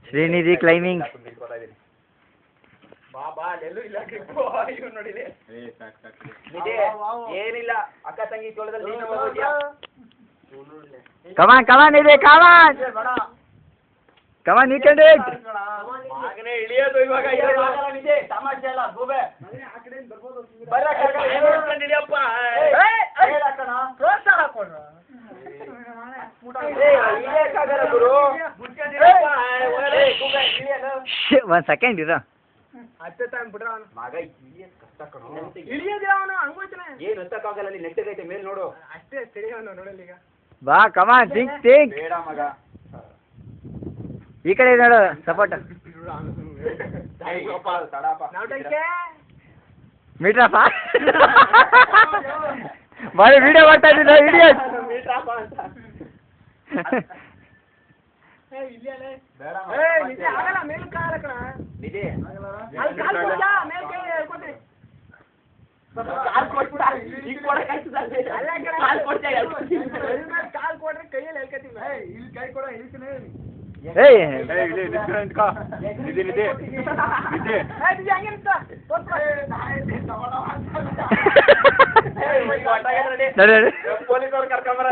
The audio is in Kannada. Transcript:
ಶ್ರೀನಿಧಿ ಕ್ಲೈಂಬಿಂಗ್. ಏನಿಲ್ಲ ಅಕ್ಕ ತಂಗಿ ತೊಳೆದಲ್ಲಿ ಕಮಾನ್ ಇದೆ come on you can do it. ಮಗನೇ ಇಳಿಯೋದು ಇವಾಗ ತಮಾಷೆ ಅಲ್ಲ ಗೂಬೆ ಪ್ರೋತ್ಸಾಹ ಕೊಡ್ರ ಒಂದ್ ಸೆಕೆಂಡ್ ಇರ ಅತ್ತೆ ತಾನ್ ಬಿಡ್ರ ಮಗ ಕಷ್ಟ ಕಣೋ ಇಳಿಯೋದಿಲ್ಲ ಅವನು ಅನ್ಕೋತಾನೆ ಏನು ಹತ್ತಕ್ಕಾಗಲ್ಲ ಅಲ್ಲಿ ನೆಟ್ಟಗೈತೆ ಮೇಲೆ ನೋಡು ಅಷ್ಟೇ ಸರಿ ಅವನು ನೋಡಲ್ಲ ಈಗ ಬಾ ಕಮಾನ್ ಥಿಂಕ್ ಬೇಡ ಮಗ ಈ ಕಡೆ ನೋಡು ಸಪೋರ್ಟ್ ಮೀಟ್ರಪ್ಪ ಬರೀ ವಿಡಿಯೋ ಮಾಡ್ತಾ ಇದ್ದೀನಿ ಇಡಿಯಟ್. ಕಾಲ್ ಕೊಡ್ರೆ ಕೈಯಲ್ಲಿ ಹೇಳ್ಕತ್ತೀವಿ ಇಲ್ಲಿ ಕೈ ಕೊಡ ಇಳ್ತೀನಿ ಪೊಲೀಸವ್ರು ಕರ್ಕೊಂಬರ